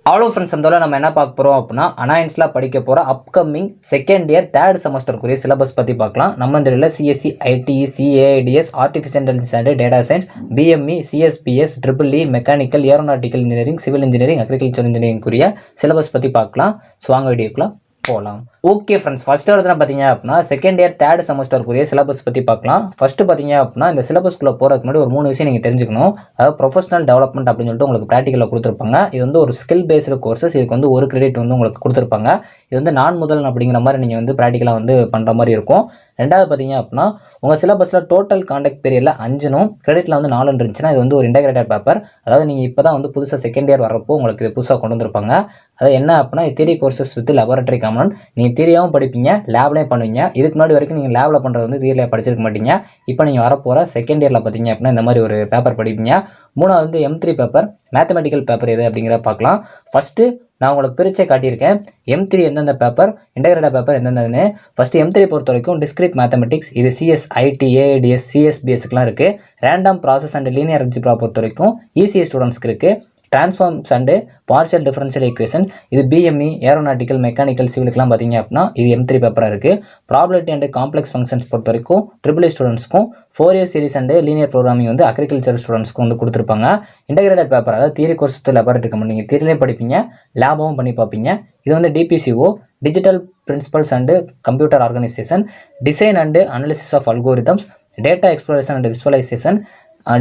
Hello friends, அந்த நம்ம என்ன பார்க்க போகிறோம் அப்படின்னா அனாயன்ஸில் படிக்க போகிற அப்கமிங் செகண்ட் இயர் தேர்ட் செமஸ்டருக்குரிய சிலபஸ் பற்றி பார்க்கலாம். நம்ம இந்த இதில் CSC, ITE, CAIDS, artificial intelligence and data science, BME, CSBS, triple E, mechanical, aeronautical engineering, civil engineering, agriculture இன்ஜினியரிங்குரிய சிலபஸ் பற்றி பார்க்கலாம். ஸோ வாங்க வீடியோக்குலாம் போகலாம். ஓகே ஃப்ரெண்ட்ஸ், ஃபர்ஸ்ட் எடுத்து பார்த்தீங்க அப்படின்னா செகண்ட் இயர் தேர்ட் செமஸ்டருக்குரிய சிலபஸ் பற்றி பார்க்கலாம். ஃபர்ஸ்ட் பார்த்தீங்க அப்படின்னா இந்த சிலபஸ்க்குள்ளே போகிறதுக்கு முன்னாடி ஒரு 3 விஷயம் நீங்கள் தெரிஞ்சுக்கணும். அதாவது ப்ரொஃபஷனல் டெவலப்மெண்ட் அப்படின்னு சொல்லிட்டு உங்களுக்கு ப்ராக்டிக்கலில் கொடுத்துருப்பாங்க. இது வந்து ஒரு ஸ்கில் பேஸ்டு கோர்சஸ். இதுக்கு வந்து ஒரு கிரெடிட் வந்து உங்களுக்கு கொடுத்துருப்பாங்க. இது வந்து நான் முதல் அப்படிங்கிற மாதிரி நீங்கள் வந்து ப்ராக்டிக்கலாக வந்து பண்ணுற மாதிரி இருக்கும். ரெண்டாவது பார்த்தீங்க அப்படின்னா உங்கள் சிலபஸில் டோட்டல் கான்டாக்ட் பீரியடில் 5னும் கிரெடிட்டில் வந்து 4 இருந்துச்சுன்னா இது வந்து ஒரு இன்டெகிரேட்டட் பேப்பர். அதாவது நீங்கள் இப்போ தான் வந்து புதுசாக செகண்ட் இயர் வரப்போ உங்களுக்கு இது புதுசாக கொண்டு வந்திருப்பாங்க. அது என்ன அப்படின்னா theory courses with laboratory component. நீங்கள் தியரியாகவும் படிப்பீங்க, லேப்லேயும் பண்ணுவீங்க. இதுக்கு முன்னாடி வரைக்கும் நீங்கள் லேபில் பண்ணுறது வந்து தியரியில் படிச்சிருக்க மாட்டீங்க. இப்போ நீங்கள் வரப்போகிற செகண்ட் இயரில் பார்த்தீங்க அப்படின்னா இந்த மாதிரி ஒரு பேப்பர் படிப்பீங்க. மூணாவது வந்து M3 பேப்பர், மேத்தமெட்டிக்கல் பேப்பர் எது அப்படிங்கிறத பார்க்கலாம். ஃபஸ்ட்டு நான் உங்களுக்கு பிரிச்சே காட்டியிருக்கேன். M3 எந்தெந்த பேப்பர், இன்டெகிரேட்டட் பேப்பர் எந்தெந்தன்னு. ஃபஸ்ட்டு M3 பொறுத்த வரைக்கும் டிஸ்கிரீட் மேத்தமெட்டிக்ஸ், இது சிஎஸ், ஐடி, ஏஐடிஎஸ், சிஎஸ்பிஎஸ்க்குலாம் இருக்குது. Random process and linear algebra பொறுத்த வரைக்கும் இசிஎஸ் ஸ்டூடெண்ட்ஸ்க்கு இருக்குது. Transforms and partial differential equation, இது பிஎம்இ, ஏரோநாட்டிக்கல், மெக்கானிக்கல், சிவிலுக்குலாம் பார்த்தீங்க அப்படின்னா இது M3 பேப்பராக இருக்குது. ப்ராபபிலிட்டி அண்ட் காம்ப்ளெக்ஸ் ஃபங்க்ஷன்ஸ் பொறுத்த வரைக்கும் ட்ரிபிள் ஸ்டூடெண்ட்ஸ்க்கும், 4 year series and linear programming வந்து அக்ரிகல்ச்சர் ஸ்டூடெண்ட்ஸ்க்கும் வந்து கொடுத்துருப்பாங்க. இன்டெகிரேட்டட் பேப்பர், அதாவது தியரி கோர்ஸ் லெபார்டரி கம்பெனி, நீங்கள் தியரிலே படிப்பீங்க, லேபாகவும் பண்ணி பார்ப்பீங்க. இது வந்து DPCO, digital principles and computer organisation, design and analysis of algorithms, data exploration and visualisation,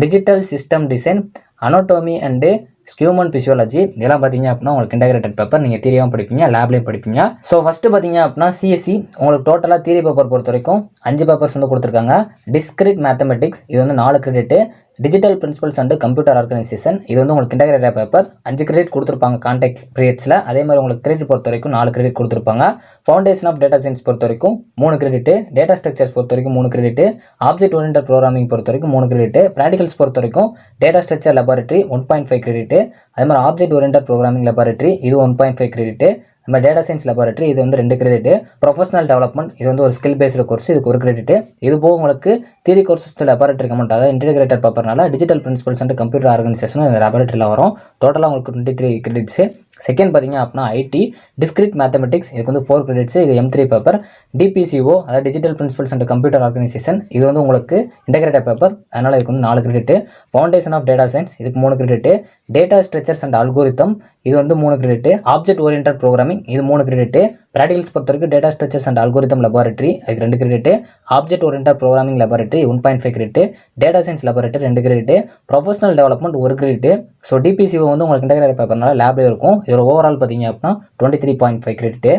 digital system design, anatomy and human physiology. இதெல்லாம் பார்த்தீங்க அப்படின்னா உங்களுக்கு இன்டெகிரேட்டட் பேப்பர். நீங்கள் தியரியாகவும் படிப்பீங்க, லேப்லேயும் படிப்பீங்க. ஸோ ஃபஸ்ட்டு பார்த்தீங்க அப்படின்னா சிஎஸ்சி, உங்களுக்கு டோட்டலாக தியரி பேப்பர் பொறுத்த வரைக்கும் 5 பேப்பர்ஸ் வந்து கொடுத்துருக்காங்க. டிஸ்கிரிட் மேத்தமெட்டிக்ஸ், இது வந்து 4 credit. Digital principles and computer organisation, இது வந்து உங்களுக்கு இன்டெகிரேட்டட் பேப்பர். 5 கிரெடிட் கொடுத்துருப்பாங்க கான்டாக்ட் பீரியட்ஸில். அதே மாதிரி உங்களுக்கு கிரெடிட் பொறுத்த வரைக்கும் 4 கிரெடிட் கொடுத்துருப்பாங்க. ஃபவுண்டேஷன் ஆஃப் டேட்டா சயின்ஸ் பொறுத்த வரைக்கும் 3 கிரெடிட்டு. டேட்டா ஸ்ட்ரக்சர்ஸ் பொறுத்த வரைக்கும் 3 கிரெடிட்டு. ஆப்ஜெக்ட் ஓரியன்டட் ப்ரோக்ராமிங் பொறுத்த வரைக்கும் 3 கிரெடிட்டு. ப்ராக்டிகல்ஸ் பொறுத்த வரைக்கும் டேட்டா ஸ்ட்ரக்சர் லெபார்டரி 1.5 கிரெடிட்டு. அதே மாதிரி ஆப்ஜெக்ட் ஓரியன்டட் ப்ரோக்ராமிங் லெபார்டரி இது 1.5 கிரெடிட்டு. நம்ம டேட்டா சயின்ஸ் லெபார்டரி இது வந்து 2 கிரெடிட்டு. ப்ரொஃபஷனல் டெவலப்மெண்ட், இது வந்து ஒரு ஸ்கில் பேஸ்டு கோர்ஸ், இதுக்கு 1 கிரெடிட்டு. இது போக உங்களுக்கு தியரி கோர்சஸ் லெபார்டரி கமெண்ட், அதாவது இன்டெகிரேட்டட் பேப்பர்னால digital principles and computer organisation இந்த லெபார்டரியில் வரும். டோட்டலாக உங்களுக்கு 23 கிரெடிட்ஸு. செகண்ட் பார்த்தீங்க அப்படின்னா ஐடி, டிஸ்கிரிட் மேத்தமெட்டிக்ஸ், இதுக்கு வந்து 4 கிரெடிட்ஸ். இது M3 பேப்பர். டிபிசிஓ, அதாவது digital principles and computer organisation, இது வந்து உங்களுக்கு இன்டெகிரேட்டட் பேப்பர், அதனால் இதுக்கு வந்து 4 credit. Foundation of data science, இதுக்கு 3 credit. Data structures and algorithm, இது வந்து 3 கிரெடிட்டு. ஆப்ஜெக்ட் ஓரியன்டட் ப்ரோக்ராமிங், இது 3 கிரெடிட்டு. ப்ராக்டிகல்ஸ் பொறுத்த வரைக்கும் data structures and algorithm laboratory, அதுக்கு 2 credit. Object oriented programming laboratory 1.5 credit. Data science laboratory 2 credit. Professional development 1 credit. So DPCO வந்து உங்களுக்கு integrated பேப்பர்னால லேப்லேயே இருக்கும். இதோட ஓவரால் பார்த்தீங்க அப்படின்னா 23.5 credit.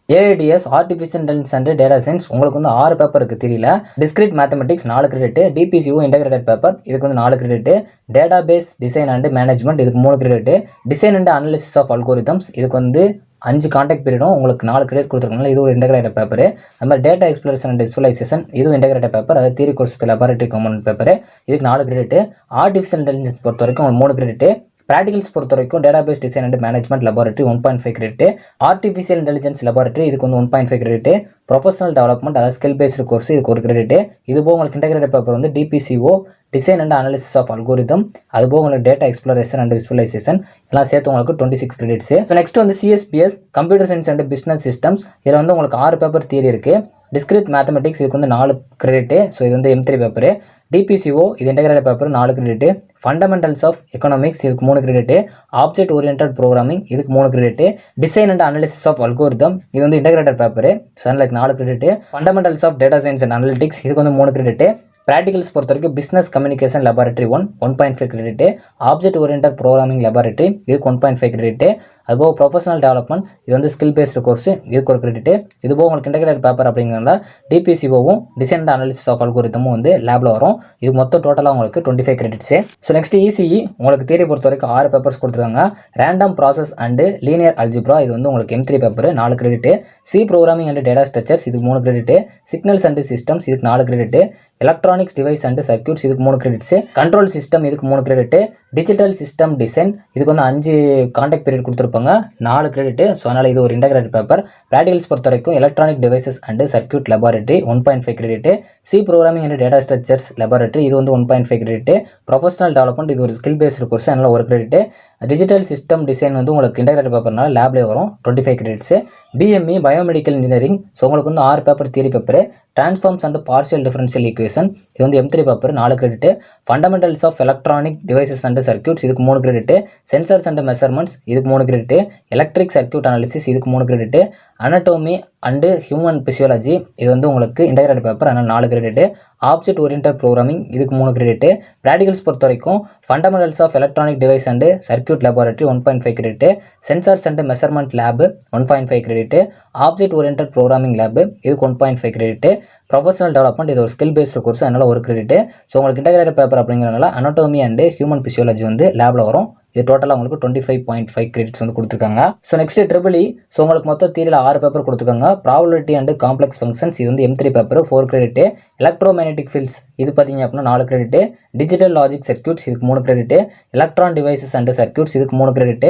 AIDS, artificial intelligence and data science, உங்களுக்கு வந்து 6 பேப்பர் இருக்குது தெரியல. Discrete mathematics 4 credit. DPCO integrated paper, இதுக்கு வந்து 4 credit. Database design and management, இதுக்கு 3 credit. Design and analysis of algorithms, இதுக்கு வந்து 5 கான்டாக்ட் பீரியடும் உங்களுக்கு 4 கிரெடிட் கொடுத்துருக்காங்க. இது ஒரு இன்டெகிரேட்டட் பேப்பர். அது மாதிரி டேட்டா எக்ஸ்ப்ளோரேஷன் அண்ட் விசுவலைசேஷன், இதுவும் இன்டெகிரேட்டட் பேப்பர், அதாவது theory course laboratory component paper, இதுக்கு 4 கிரெடிட்டு. ஆர்டிஃபிஷியல் இன்டெலிஜென்ஸ் பொறுத்த வரைக்கும் 3 கிரெடிட்டு. ப்ராக்டிகல்ஸ் பொறுத்த வரைக்கும் database design and management laboratory 1.5 credit. Artificial intelligence laboratory இதுக்கு வந்து 1.5 கிரெடிட்டு. ப்ரொஃபஷனல் டெவலப்மெண்ட், அதாவது ஸ்கில் பேஸ்டு கோர்ஸ், இதுக்கு 1 கிரெடிட்டு. இது போக உங்களுக்கு இன்டெகிரேட்டட் பேப்பர் வந்து DPCO, design and analysis of algorithm, அது போக உங்களுக்கு டேட்டா எக்ஸ்ப்ளோரேஷன் அண்ட் விசுவலைசேஷன், எல்லாம் சேர்த்து உங்களுக்கு 26 கிரெடிட்ஸ். ஸோ நெக்ஸ்ட் வந்து CSBS, computer science and business systems, இதில் வந்து உங்களுக்கு 6 பேப்பர் தியரி இருக்குது. டிஸ்கிரிட் மேத்தமெட்டிக்ஸ், இதுக்கு வந்து 4 கிரெடிட்டு. ஸோ இது வந்து M3 பேப்பரு. டிபிசிஓ, இது integrated paper 4 credit. Fundamentals of economics, இதுக்கு 3 கிரெடிட்டு. ஆப்ஜெக்ட் ஓரியன்டட் ப்ரோக்ராமிங், இதுக்கு 3 credit. Design and analysis of algorithm, இது வந்து இன்டெகிரேட்டட் பேப்பர், ஸோ அதனால் 4 credit. Fundamentals of data science and analytics, இதுக்கு வந்து 3 கிரெடிட்டு. ப்ராக்டிகல்ஸ் பொறுத்த வரைக்கும் business communication laboratory 1.5 credit. Object oriented programming laboratory, இதுக்கு 1.5 கிரெடிட்டு. அதுபோக ப்ரொஃபஷனல் டெவலப்மெண்ட், இது வந்து ஸ்கில் பேஸ்டு கோர்ஸ், இதுக்கு 1 கிரெடிட்டு. இது போக உங்களுக்கு இன்டெகிரேட்டட் பேப்பர் அப்படிங்கிறனால டிபிசிஓவும் டிசைன் அண்ட் அனாலிசிஸ் ஆஃப் அல்கோரிதமும் வந்து லேபில் வரும். இது மொத்தம் டோட்டலாக உங்களுக்கு 25 கிரெடிட்ஸு. ஸோ நெக்ஸ்ட் இசிஇ, உங்களுக்கு தியரி பொறுத்த வரைக்கும் 6 பேப்பர்ஸ் கொடுத்துருக்காங்க. Random process and linear algebra, இது வந்து உங்களுக்கு M3 paper 4 credit. C programming and data structures, இதுக்கு 3 கிரெடிட்டு. சிக்னல்ஸ் அண்ட் சிஸ்டம்ஸ், இதுக்கு 4 credit. Electronics device and circuits, இதுக்கு 3 கிரெடிட்ஸ். கண்ட்ரோல் சிஸ்டம், இதுக்கு 3 கிரெடிட்டு. டிஜிட்டல் சிஸ்டம் டிசைன், இதுக்கு வந்து 5 கான்டாக்ட் பீரியட் கொடுத்துருப்பாங்க, 4 கிரெடிட்டு. ஸோ அதனால் இது ஒரு இன்டெகிரேட்டட் பேப்பர். ப்ராக்டிகல்ஸ் பொறுத்த வரைக்கும் electronic devices and circuit laboratory 1.5 credit. C programming and data structures laboratory, இது வந்து 1.5 கிரெடிட்டு. ப்ரொஃபஷனல் டெவலப்மெண்ட், இது ஒரு ஸ்கில் பேஸ்டு கோர்ஸ், அதனால் 1 கிரெடிட்டு. டிஜிட்டல் சிஸ்டம் டிசைன் வந்து உங்களுக்கு இன்டெகிரேட்டட் பேப்பர்னால லேப்லேயே வரும் 25 credits. BME biomedical engineering, so உங்களுக்கு வந்து 6 paper theory paper. Transforms and partial differential equation, இது வந்து M3 paper 4 credit. Fundamentals of electronic devices and circuits, இதுக்கு 3 கிரெடிட். சென்சர்ஸ் அண்ட் மெஷர்மெண்ட்ஸ், இதுக்கு 3 கிரெடிட். எலக்ட்ரிக் சர்க்யூட் அனாலிசிஸ், இதுக்கு 3 credit. அனட்டோமி and human physiology, இது வந்து உங்களுக்கு இன்டெகிரேட்டட் பேப்பர், அதனால் 4 credit. Object oriented programming, இதுக்கு 3 கிரெடிட். ப்ராக்டிகல்ஸ் பொறுத்த வரைக்கும் fundamentals of electronic device and circuit laboratory 1.5 credit. Sensors and measurement lab 1.5 credit. Object oriented programming lab, இதுக்கு 1.5 credit. Professional development, இது ஒரு ஸ்கில் பேஸ்டு கோர்ஸ், அதனால் 1 credit. So உங்களுக்கு integrated paper அப்படிங்கிறனால அனட்டோமி and human physiology வந்து லேபில் வரும். இது டோட்டலாக உங்களுக்கு 25.5 கிரெடிட்ஸ் வந்து கொடுத்துருக்காங்க. So next triple E, so உங்களுக்கு மொத்தம் தியரியில் 6 பேப்பர் கொடுத்துருக்காங்க. ப்ராபபிலிட்டி அண்ட் காம்ப்ளெக்ஸ் ஃபங்க்ஷன்ஸ், இது வந்து M3 paper 4 credit. Electro magnetic fields, இது பார்த்தீங்க அப்படின்னா 4 கிரெடிட். டிஜிட்டல் லாஜிக் சர்க்யூட்ஸ், இதுக்கு 3 credit. Electron devices and circuits, இதுக்கு 3 கிரெடிட்.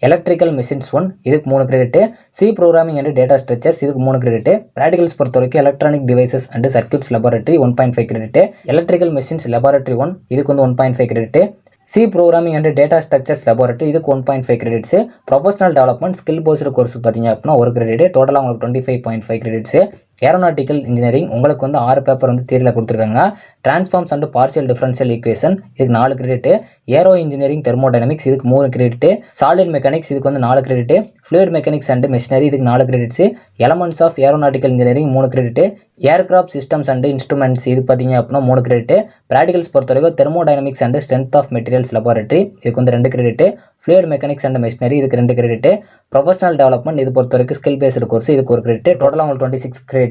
எலக்ட்ரிக்கல் மிஷின்ஸ் 1, இதுக்கு 3 credit. C programming and data structures, இதுக்கு 3 கிரெடிட். ப்ராக்டிகல்ஸ் பொறுத்த வரைக்கும் electronic devices and circuits laboratory 1.5 credit. Electrical machines laboratory 1, இதுக்கு வந்து 1.5 credit. C programming and data structures laboratory, இதுக்கு 1.5 credits. Professional development skill based course பார்த்தீங்க அப்படின்னா 1 credit. டோட்டலாக உங்களுக்கு 25.5 கிரெடிட்ஸ். ஏரோநாட்டிக்கல் இன்ஜினியரிங், உங்களுக்கு வந்து 6 பேப்பர் வந்து தியரியில் கொடுத்துருக்காங்க. Transforms and partial differential equation, இதுக்கு 4 கிரெடிட். ஏரோ இன்ஜினியரிங் தெர்மோடைனமிக்ஸ், இதுக்கு 3 கிரெடிட். சாலிட் மெக்கானிக்ஸ், இதுக்கு வந்து 4 credit. Fluid mechanics and machinery, இதுக்கு 4 credits. Elements of aeronautical engineering 3 credit. Aircraft systems and instruments, இது பார்த்தீங்க அப்படின்னா 3 கிரெடிட். ப்ராக்டிகல்ஸ் பொறுத்த வரைக்கும் thermodynamics and strength of materials laboratory, இதுக்கு வந்து 2 credit. Fluid mechanics and machinery, இதுக்கு 2 கிரெடிட். ப்ரொஃபஷனல் டெவலப்மெண்ட், இது பொறுத்த வரைக்கும் ஸ்கில் பேஸ்டு கோர்ஸ், இதுக்கு 1 கிரெடிட். டோட்டலாக உங்களுக்கு 26 கிரெடிட்.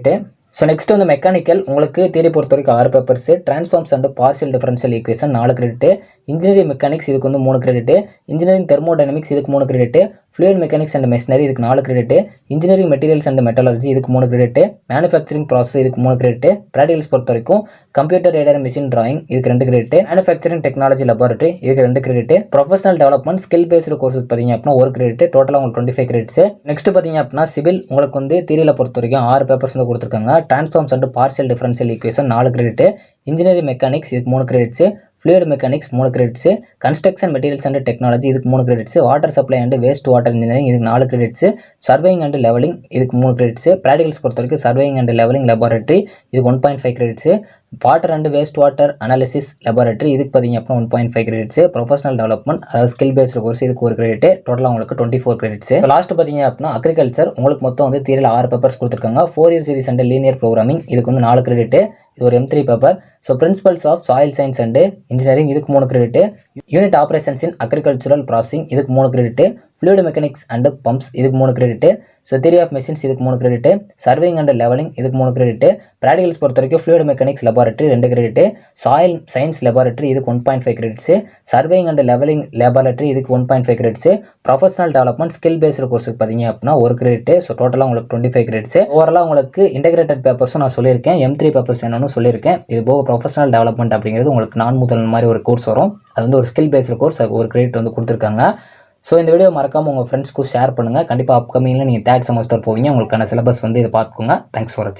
ஸோ நெக்ஸ்ட் வந்து மெக்கானிக்கல், உங்களுக்கு தியரி பொறுத்த வரைக்கும் 6 papers. Transforms and partial differential equation 4 credit. Engineering mechanics, இதுக்கு வந்து 3 கிரெடிட். இன்ஜினியரிங் தெர்மோடைனமிக்ஸ், இதுக்கு 3 credit. Fluid mechanics and machinery, இதுக்கு 4 credit. Engineering materials and metallurgy, இதுக்கு 3 கிரெடிட். மேனுஃபேக்சரிங் ப்ராசஸ், இதுக்கு 3 கிரெடிட். ப்ராக்டிகல்ஸ் பொறுத்த வரைக்கும் கம்ப்யூட்டர் எய்டட் மிஷின் டிராயிங், இதுக்கு 2 credit. Manufacturing technology laboratory, இதுக்கு 2 credit. Professional development skill based கோர்ஸுக்கு பார்த்தீங்க அப்படின்னா 1 கிரெடிட். டோட்டலாக உங்களுக்கு 25 கிரெடிட்ஸ். நெக்ஸ்ட் பார்த்தீங்க அப்படின்னா சிவில், உங்களுக்கு வந்து தியரியில் பொறுத்த வரைக்கும் 6 பேப்பர்ஸ் வந்து கொடுத்துருக்காங்க. Transforms and partial differential equation 4 credit. Engineering mechanics, இதுக்கு 3 credits. Fluid mechanics 3 credits. Construction materials and technology, இதுக்கு 3 credits. Water supply and waste water engineering, இதுக்கு 4 கிரெடிட்ஸ். சர்வேயிங் அண்ட் லெவலிங், இதுக்கு 3 கிரெடிட்ஸ். ப்ராக்டிகல்ஸ் பொறுத்த வரைக்கும் சர்வேயிங் அண்ட் லெவலிங் லெபார்ட்டரி, இதுக்கு 1.5 credits. Water and waste water analysis laboratory, இதுக்கு பார்த்தீங்க அப்படின்னா 1.5 credits. Professional development, அதாவது ஸ்கில் பேஸ்டு கோர்ஸ், இதுக்கு 1 கிரெடிட். டோட்டலாக உங்களுக்கு 24 கிரெடிட்ஸ். லாஸ்ட் பார்த்தீங்க அப்படின்னா அக்ரிகல்ச்சர், உங்களுக்கு மொத்தம் வந்து தியரியில் 6 பேப்பர்ஸ் கொடுத்துருக்காங்க. 4 year series and linear programming, இதுக்கு வந்து 4 கிரெடிட். இது ஒரு M3 paper. So principles of soil science and engineering, இதுக்கு 3 credit. Unit operations in agricultural processing, இதுக்கு 3 credit. Fluid mechanics and pumps, இதுக்கு 3 credit. So theory of machines, இதுக்கு 3 credit. Surveying and levelling, இதுக்கு 3 credit. Practicals பொறுத்த வரைக்கும் fluid mechanics laboratory 2 credit. Soil science laboratory, இதுக்கு 1.5 credits. Surveying and levelling laboratory, இதுக்கு 1.5 credits. Professional development skill based கோர்ஸுக்கு பார்த்தீங்க அப்படின்னா 1 கிரெடிட். ஸோ டோட்டலாக உங்களுக்கு 25 கிரெடிட்ஸ். ஓவராலாக உங்களுக்கு இன்டெகிரேட்டட் பேப்பர்ஸும் நான் சொல்லியிருக்கேன், M3 பேப்பர்ஸ் என்னன்னு சொல்லியிருக்கேன். இது போக ப்ரொஃபஷனல் டெவலப்மெண்ட் அப்படிங்கிறது உங்களுக்கு 4 முதல் மாதிரி ஒரு கோர்ஸ் வரும். அது வந்து ஒரு ஸ்கில் பேஸ்டு கோர்ஸ், அது 1 கிரெடிட் வந்து கொடுத்துருக்காங்க. ஸோ இந்த வீடியோ மறக்காமல் உங்கள் ஃப்ரெண்ட்ஸ்க்கும் ஷேர் பண்ணுங்கள். கண்டிப்பாக அப்கமிங்கில் நீங்கள் 3rd செமஸ்டர் போவீங்க, உங்களுக்கான சிலபஸ் வந்து இதை பார்த்துக்கோங்க. தேங்க்ஸ் ஃபார் வாட்சிங்.